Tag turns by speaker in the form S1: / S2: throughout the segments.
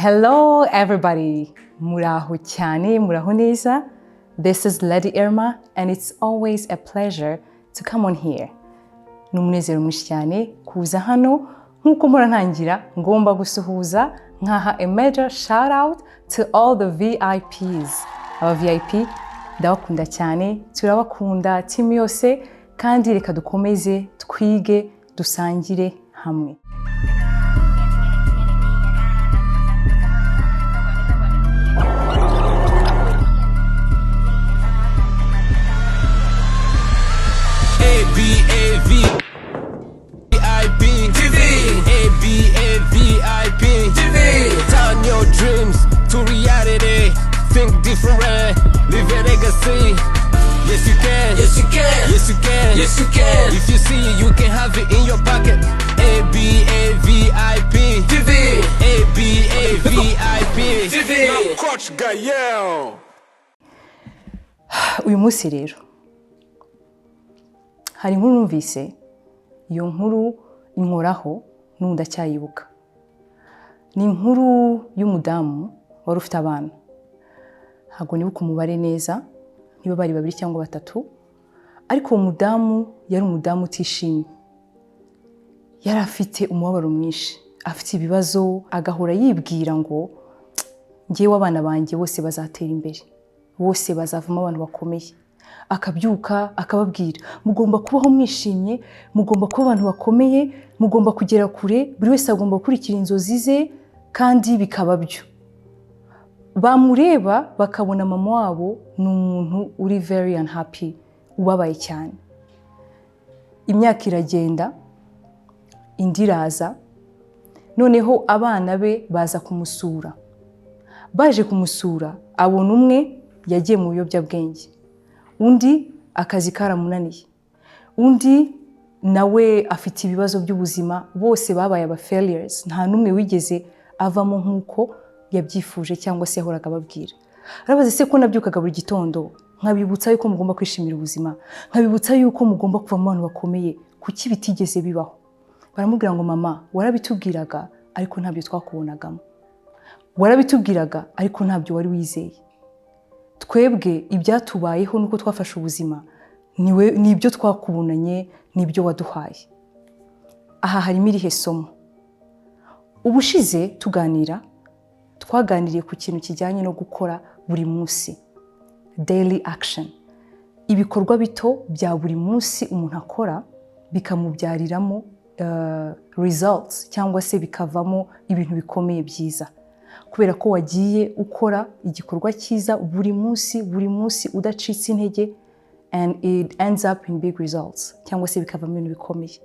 S1: Hello everybody, muraho cyane, muraho neza. This is Lady Irma and it's always a pleasure to come on here. Numunezero mwinshi cyane kuza hano nkuko mpora ntangira ngomba gusuhuza nkaha a major shout out to all the VIPs. Aba VIP ndabakunda cyane, turabakunda team yose kandi reka dukomeze twige dusangire hamwe.
S2: Turn your dreams to reality. Think different, leave a legacy. Yes you can, yes you can, yes you can, yes you can. If you see it, you can have it in your pocket. ABAVIP TV, ABAVIP TV. Coach Gael.
S1: Uyu munsi rero hari inkuru numvise, iyo nkuru inkoraho n'undacyayibuka. Ni inkuru y'umudamu wari ufite abana. Ntabwo nibuka umubare neza, niba bari 2 cyangwa 3, ariko uwo mudamu yari umudamu utishimye. Yari afite umubabaro mwinshi, afite ibibazo, agahora yibwira ngo ngewe abana banjye bose bazatera imbere, bose bazavamo abantu bakomeye. Akabyuka akababwira, mugomba kubaho mwishimye, mugomba kuba abantu bakomeye, mugomba kugera kure, buri wese agomba gukurikira inzozi ze kandi bikaba byo. Bamureba bakabona mama wabo ni umuntu uri very unhappy, ubabaye cyane. Imyaka iragenda, indi iraza, noneho abana be baza kumusura. Baje kumusura, abona umwe yagiye mu biyobyabwenge, undi akazi karamunaniye, undi nawe afite ibibazo by'ubuzima, bose babaye aba failures, nta numwe wigeze avamo nkuko yabyifuje cyangwa se yahoraga babwira. Arabaze se ko nabyukaga buri gitondo nkabibutsa yuko mugomba kwishimira ubuzima, nkabibutsa yuko mugomba kuva mu bantu bakomeye, kuki bitigeze bibaho? Baramubwira ngo mama, warabitubwiraga ariko ntabyo twakubonagamo, warabitubwiraga ariko ntabyo wari wizeye. Twebwe ibyatubayeho nuko twafashe ubuzima, nibyo twakubonanye, nibyo waduhaye. Aha harimo irihe somo? Ubushize tuganira, twaganiriye ku kintu kijyanye no gukora buri munsi, daily action. Ibikorwa bito bya buri munsi umuntu akora bikamubyariramo results cyangwa se bikavamo ibintu bikomeye byiza. Kubera ko wagiye ukora igikorwa cyiza buri munsi udacitse intege, and it ends up in big results cyangwa se bikavamo ibintu bikomeye.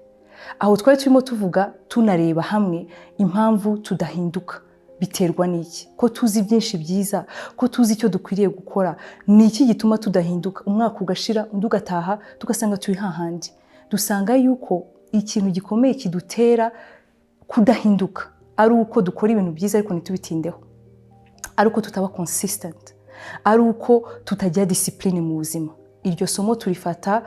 S1: Aho twari turimo tuvuga tunareba hamwe impamvu tudahinduka biterwa n'iki, ko tuzi byinshi byiza, ko tuzi icyo dukwiriye gukora, ni iki gituma tudahinduka. Umwaka ugashira undi ugataha tugasanga turi hahandi. Dusanga yuko ikintu gikomeye kidutera kudahinduka ari uko dukora ibintu byiza ariko ntitubitindeho, ari uko tutaba consistent, ari uko tutagira discipline mu buzima. Iryo somo turifata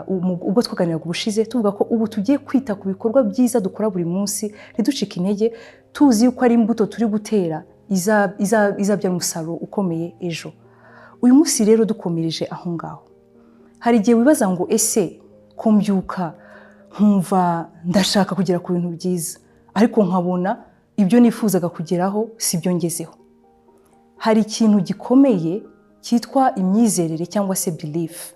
S1: ubwo twaganiraga ubushize tuvuga ko ubu tugiye kwita ku bikorwa byiza dukora buri munsi, ntiducike intege, tuzi yuko ari imbuto turi gutera izabyara umusaruro ukomeye ejo. Uyu munsi rero dukomereje aho ngaho. Hari igihe wibaza ngo ese ko mbyuka nkumva ndashaka kugera ku bintu byiza, ariko nkabona ibyo nifuzaga kugeraho si byo ngezeho. Hari ikintu gikomeye cyitwa imyizerere cyangwa se belief.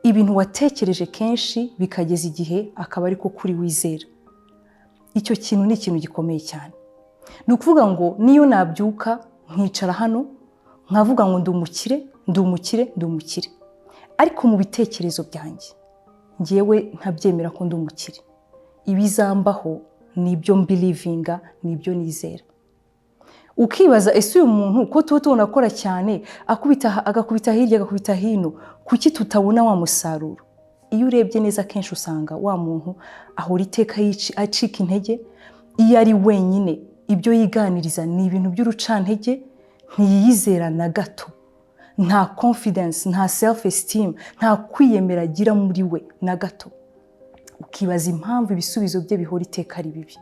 S1: Ibintu watekereje kenshi bikageza igihe akaba ariko kuri wizera. Icyo kintu ni ikintu gikomeye cyane. Ni ukuvuga ngo niyo nabyuka nkicara hano nkavuga ngo ndi umukire, ariko mu bitekerezo byanjye ngewe ntabyemera ko ndi umukire. Ibizambaho nibyo mbelivinga, nibyo nizera. Ukibaza ese uyu muntu ko tubona akora cyane, agakubita hirya agakubita hino, kuki tutabona wa musaruro? Iyo urebye neza kenshi usanga wa muntu ahora iteka acika intege, iyo ari wenyine ibyo yiganiriza ni ibintu by'urucantege, ntiyizera na gato, nta confidence, nta self esteem, nta kwiyemera agira muri we na gato. Ukibaza impamvu ibisubizo bye bihora iteka ari bibi.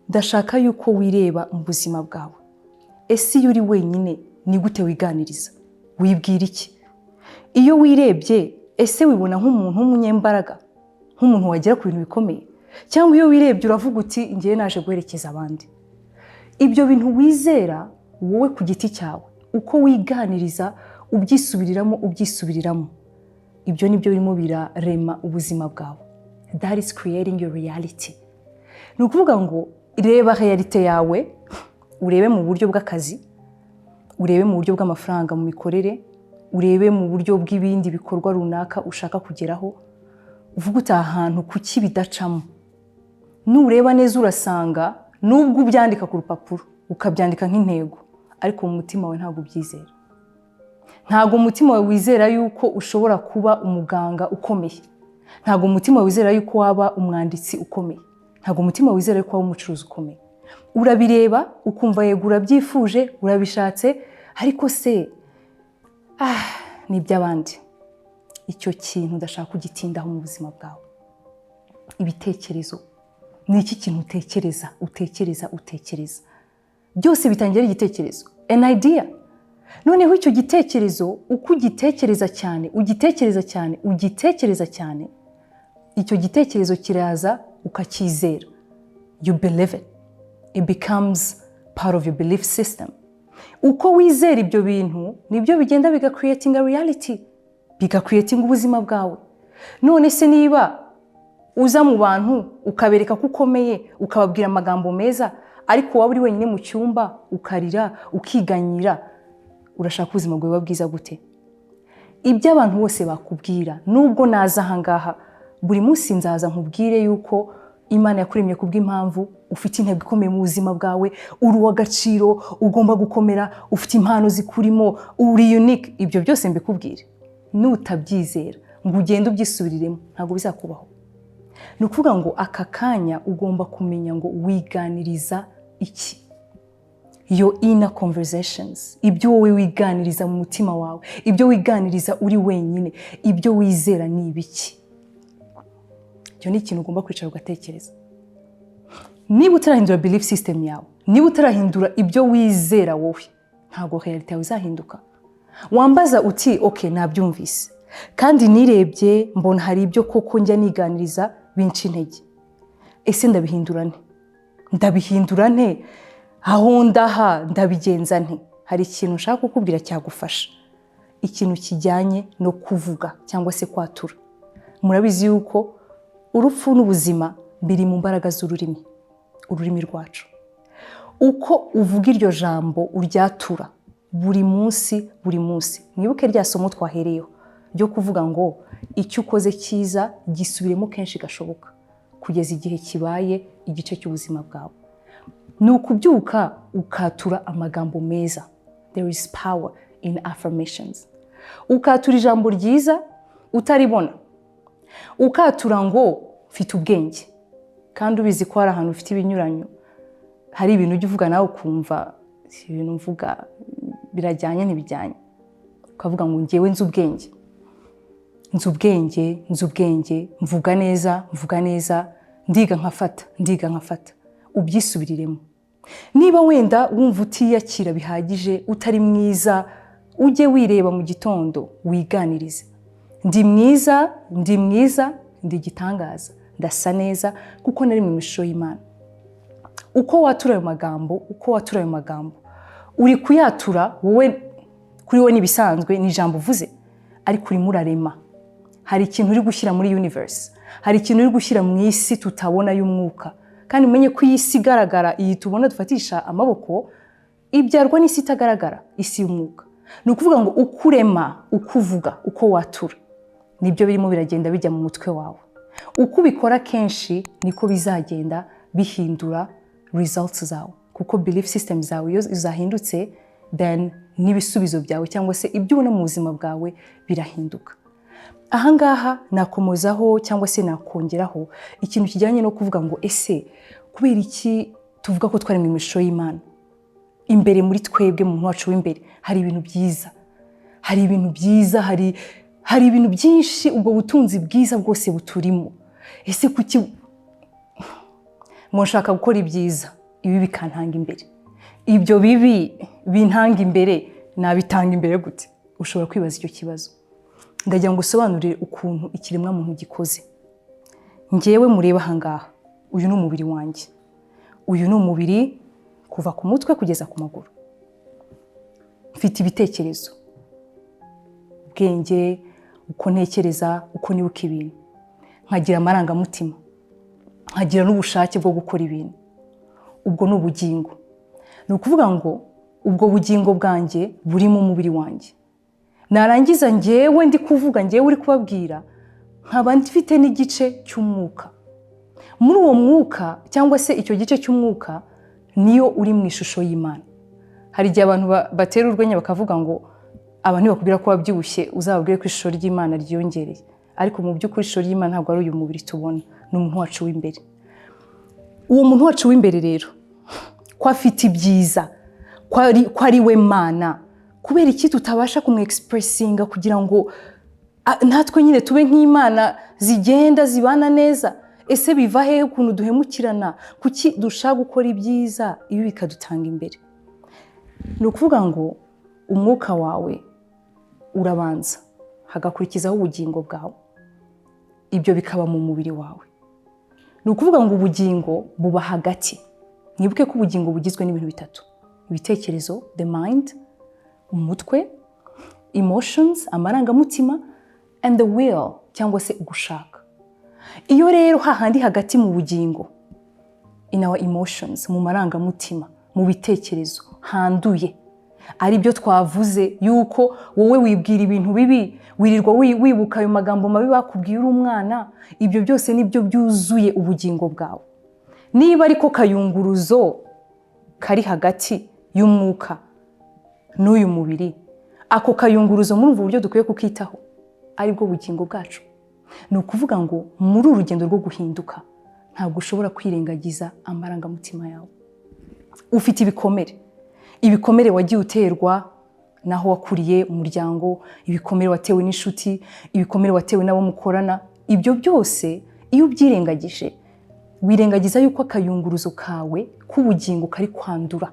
S1: ndashaka yuko wireba mu buzima bwawe. Ese iyo uri wenyine ni gute wiganiriza? Wibwira iki? Iyo wirebye ese wibona nk'umuntu w'umunyembaraga, nk'umuntu wagera ku bintu bikomeye, cyangwa iyo wirebye uravuga uti ngiye naje guherekeza abandi? Ibyo bintu wizera wowe ku giti cyawe, uko wiganiriza ubyisubiriramo, ibyo nibyo birimo birarema ubuzima bwawe. That is creating your reality. Ni ukuvuga ngo reba reality yawe, urebe mu buryo bw'akazi, urebe mu buryo bw'amafaranga mu mikorere, urebe mu buryo bw'ibindi bikorwa runaka ushaka kugeraho, uvuga uti ahantu kuki bidacamo. Nureba neza urasanga nubwo ubyandika ku rupapuro ukabyandika nk'intego, ariko mu mutima wawe ntabwo ubyizera. Ntabwo umutima wawe wizera yuko ushobora kuba umuganga ukomeye. Ntabwo umutima wawe wizera yuko waba umwanditsi ukomeye. Ntabwo umutima wawe wizera yuko waba umucuruzi ukomeye. Urabireba ukumva yego urabyifuje, urabishatse, ariko se ni iby'abandi. Icyo kintu ndashaka kugitindaho mu buzima bwawe. Ibitekerezo. Ni iki kintu utekereza? Byose bitangira igitekerezo. An idea. Noneho icyo gitekerezo uko ugitekereza cyane, icyo gitekerezo kiraza ukacyizera. You believe it. It becomes part of your belief system. Uko wizera ibyo bintu nibyo bigenda biga creating a reality, biga creating ubuzima bwawe. None se niba uza mu bantu ukabereka ko ukomeye, ukababwira amagambo meza, ariko waba uri wenyine mu cyumba ukarira, ukiganyira, urashaka ubuzima bwawe bwiza gute? Ibyo abantu bose bakubwira, nubwo naza ahangaha buri munsi nzaza nkubwire yuko Imana yakuremye kubw'impamvu, ufite intego ikomeye mu buzima bwawe, uri uw'agaciro, ugomba gukomera, ufite impano zikurimo, uri unique. Ibyo byose mbikubwire, nutabyizera ngo ugende ubyisubiriremo, ntabwo bizakubaho. Ni ukuvuga ngo aka kanya ugomba kumenya ngo wiganiriza iki. Your inner conversations, ibyo wowe wiganiriza mu mutima wawe, ibyo wiganiriza uri wenyine, ibyo wizera ni ibiki. Icyo ni ikintu ugomba kwicara ugatekereza. Niba utarahindura belief system yawe, niba utarahindura ibyo wizera wowe, ntabwo reality yawe izahinduka. Wambaza uti okay nabyumvise, kandi nirebye mbona hari ibyo koko njya niganiriza binca intege. Ese ndabihindura nte? Aho ndabigenza nte? Hari ikintu ushaka kukubwira cyagufasha, ikintu kijyanye no kuvuga cyangwa se kwatura. Murabizi yuko urupfu n'ubuzima biri mu mbaraga z'ururimi, ururimi rwacu. Uko uvuga iryo jambo uryatura buri munsi, mwibuke rya somo twahereyeho ryo kuvuga ngo icyo ukoze cyiza gisubiremo kenshi gashoboka kugeza igihe kibaye igice cy'ubuzima bwawe. Ni ukubyuka ukatura amagambo meza. There is power in affirmations. Ukatura ijambo ryiza utaribona, ukatura ngo mfite ubwenge, kandi ubizi ko hari ahantu ufite ibinyuranyo, hari ibintu ujya uvuga nawe ukumva ibintu mvuga birajyanye ntibijyanye, ukavuga ngo ngewe nzi ubwenge, mvuga neza, ndiga nkafata, ubyisubiriremo. Niba wenda wumva utiyakira bihagije, utari mwiza, ujye wireba mu gitondo wiganirize. Ndi mwiza, ndi igitangaza, ndasa neza kuko nari mu ishusho y'Imana. Uko watura ayo magambo, uri kuyatura wowe, kuri wowe nibisanzwe ni ijambo uvuze, ariko urimo urarema. Hari ikintu uri gushyira muri universe, hari ikintu uri gushyira mu isi tutabona y'umwuka. Kandi umenye ko iyi si igaragara, iyi tubona dufatisha amaboko, ibyarwa n'isi itagaragara, isi y'umwuka. Ni ukuvuga ngo uko urema, uko uvuga, uko watura, nibyo birimo biragenda bijya mu mutwe wawe. Uko ubikora kenshi niko bizagenda bihindura results zawe, kuko belief system zawe iyo zahindutse, then n'ibisubizo byawe cyangwa se ibyo ubona mu buzima bwawe birahinduka. Ahangaha nakomozaho cyangwa se nakongeraho ikintu kijyanye no kuvuga ngo ese kubera iki tuvuga ko twari mu ishusho y'Imana? Imbere muri twebwe mu muntu wacu w'imbere hari ibintu byiza, hari ibintu byinshi, ubwo butunzi bwiza bwose buturimo. Ese kuki ngo nshaka gukora ibyiza, ibi bikantanga imbere. Ibyo bibi bintanga imbere, nabitanga imbere gute? Ushobora kwibaza icyo kibazo. Ndagira ngo usobanurire ukuntu ikiremwa muntu gikoze. Ngewe mureba hangaha, uyu ni umubiri wanjye. Uyu ni umubiri kuva ku mutwe kugeza ku maguru. Mfite ibitekerezo, ubwenge, uko ntekereza, uko nibuka ibintu. Nkagira amarangamutima, nkagira n'ubushake bwo gukora ibintu. Ubwo ni ubugingo. Ni ukuvuga ngo ubwo bugingo bwanjye buri mu mubiri wanjye. Narangiza ngewe ndi kuvuga, ngewe uri kubabwira, nkaba mfite n'igice cy'umwuka. Muri uwo mwuka cyangwa se icyo gice cy'umwuka niyo uri mu ishusho y'Imana. Hari igihe abantu batera urwenya bakavuga ngo abantu bakubwira ko wabyibushye uzababwire ko ishusho ry'Imana ryiyongereye. Ariko mu by'ukuri ishusho ry'Imana ntabwo ari uyu mubiri tubona, ni umuntu wacu w'imbere. Uwo muntu wacu w'imbere rero ko afite ibyiza, ko ari we Mana, kubera iki tutabasha kumwexpressinga kugira ngo natwe nyine tube nk'Imana zigenda zibana neza? Ese biva hehe ukuntu duhemukirana? Kuki dushaka gukora ibyiza ibi bikadutanga imbere? Ni ukuvuga ngo umwuka wawe urabanza, hagakurikizaho ubugingo bwawe. Ibyo bikaba mu mubiri wawe. Ni ukuvuga ngo ubugingo buba hagati. Nibuke ko ubugingo bugizwe n'ibintu bitatu: ibitekerezo, the mind, umutwe, emotions, amarangamutima, and the will, cyangwa se gushaka. Iyo rero hahandi hagati mu bugingo, in our emotions, mu marangamutima, mu bitekerezo, handuye, ari byo twavuze yuko wowe wibwira ibintu bibi, wirirwa wibuka ayo magambo mabi bakubwiye uri umwana, ibyo byose nibyo byuzuye ubugingo bwawe. Niba ariko kayunguruzo kari hagati y'umwuka n'uyu mubiri, ako kayunguruzo muri ubu buryo dukwiye kukitaho, ari bwo bugingo bwacu. Ni ukuvuga ngo muri urugendo rwo guhinduka ntabwo ushobora kwirengagiza amarangamutima yawe. Ufite ibikomere wagiye uterwa naho wakuriye mu muryango, ibikomere watewe n'inshuti, ibikomere watewe n'abo mukorana. Ibyo byose iyo ubyirengagije, wirengagiza yuko akayunguruzo kawe k'ubugingo kari kwandura.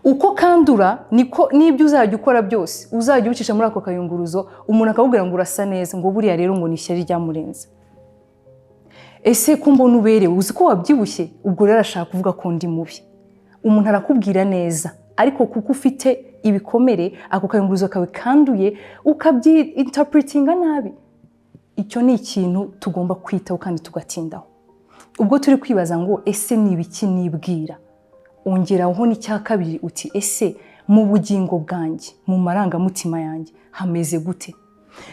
S1: Uko kandura niko n'ibyo uzajya ukora byose uzajya ubicisha muri ako kayunguruzo, umuntu akakubwira ngo urasa neza, ngo buriya rero ngo ni ishyari ryamurenze. Ese ko mbona uberewe, uzi ko wabyibushye, ubwo rero arashaka kuvuga ko ndi mubi. Umuntu arakubwira neza, ariko kuko ufite ibikomere, ako kayunguruzo kawe kanduye, ukabyinterpretinga nabi. Icyo ni ikintu tugomba kwitaho kandi tugatindaho. Ubwo turi kwibaza ngo ese ni ibiki nibwira, ongeraho n'icya kabiri uti ese mu bugingo bwanjye, mu marangamutima yanjye hameze gute?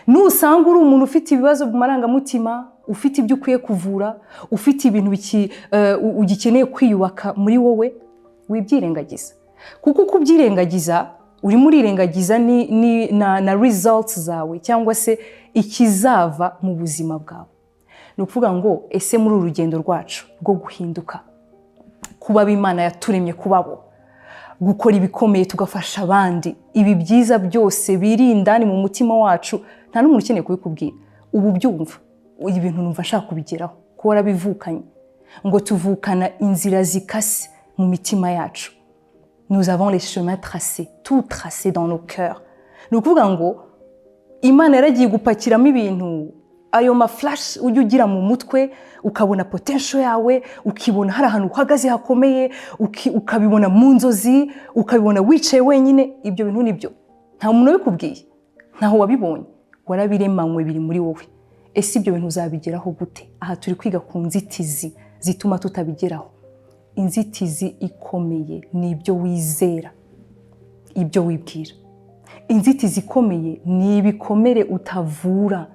S1: Nusanga uri umuntu ufite ibibazo mu marangamutima, ufite ibyo ukwiye kuvura, ufite ibintu ugikeneye kwiyubaka muri wowe, wibyirengagiza. Kuko kubyirengagiza urimo urirengagiza na results zawe, cyangwa se ikizava mu buzima bwawe. Ni ukuvuga ngo ese muri uru rugendo rwacu rwo guhinduka, kuba Imana yaturemye kubabo, gukora ibikomeye tugafasha abandi, ibi byiza byose biri indani mu mutima wacu, nta n'umuntu ukeneye kubikubwira. Ubu byumva ibintu numva nshaka kubigeraho, ko warabivukanye, ngo tuvukana inzira zikase mu mitima yacu. Nous avons les chemins tracés, tout tracé dans nos cœurs. Ni ukuvuga ngo Imana yaragiye gupakiramo ibintu, ayo maflash ujya ugira mu mutwe, ukabona potential yawe, ukibona hari ahantu uhagaze hakomeye, ukabibona mu nzozi, ukabibona wicaye wenyine. Ibyo bintu nibyo nta muntu wabikubwiye, ntaho wabibonye, warabiremanywe, biri muri wowe. Ese ibyo bintu uzabigeraho gute? Aha turi kwiga ku nzitizi zituma tutabigeraho. Inzitizi ikomeye ni ibyo wizera, ibyo wibwira. Inzitizi ikomeye ni ibikomere utavura,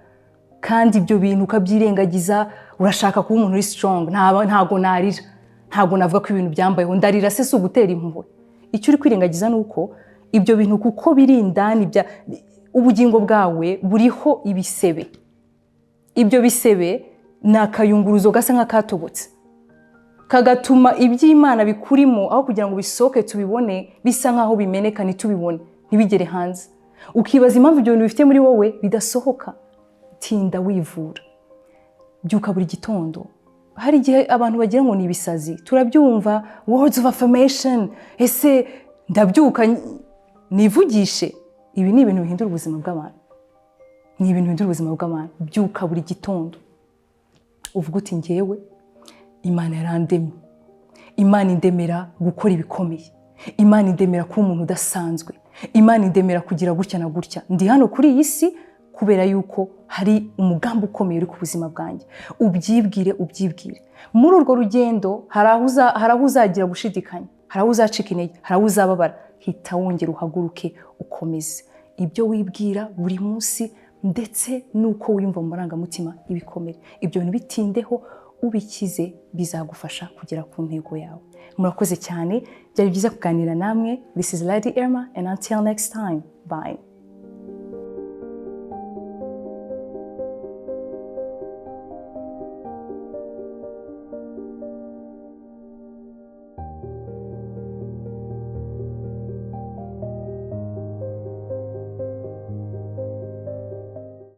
S1: kandi ibyo bintu ukabyirengagiza. Urashaka kuba umuntu uri strong, ntago narira, ntago navuga ko ibintu byambayeho, ndarira se ugutera impuhwe. Icyo uri kwirengagiza nuko ibyo bintu kuko biri indani ubugingo bwawe buriho ibisebe. Ibyo bisebe ni akayunguruzo gasa nk'akatobotse, kagatuma iby'Imana bikurimo aho kugira ngo bisohoke tubibone, bisa nkaho bimeneka ntitubibone, ntibigere hanze. Ukibaza impamvu ibyo bintu bifite muri wowe bidasohoka. Tinda wivura. Byuka buri gitondo, hari igihe abantu bagira ngo ni ibisazi, turabyumva words of affirmation, ese ndabyuka nivugishe. Ibi ni ibintu bihindura ubuzima bw'abantu, ni ibintu bihindura ubuzima bw'abantu. Byuka buri gitondo uvuga uti ngewe Imana yarandemye, Imana indemera gukora ibikomeye, Imana indemera kuba umuntu udasanzwe, Imana indemera kugira gutya na gutya. Ndi hano kuri iyi si kubera yuko hari umugambi ukomeye uri ku buzima bwanjye. Ubyibwire. Muri urwo rugendo hari aho uzagira gushidikanya, hari aho uzacika intege, hari aho uzababara. Hita wongera uhaguruke ukomeze. Ibyo wibwira buri munsi ndetse nuko wiyumva mu marangamutima ibikomere. Ibyo bintu bitindeho, ubikize bizagufasha kugera ku ntego yawe. Murakoze cyane, byari byiza kuganira namwe. This is Lady Irma and until next time, bye.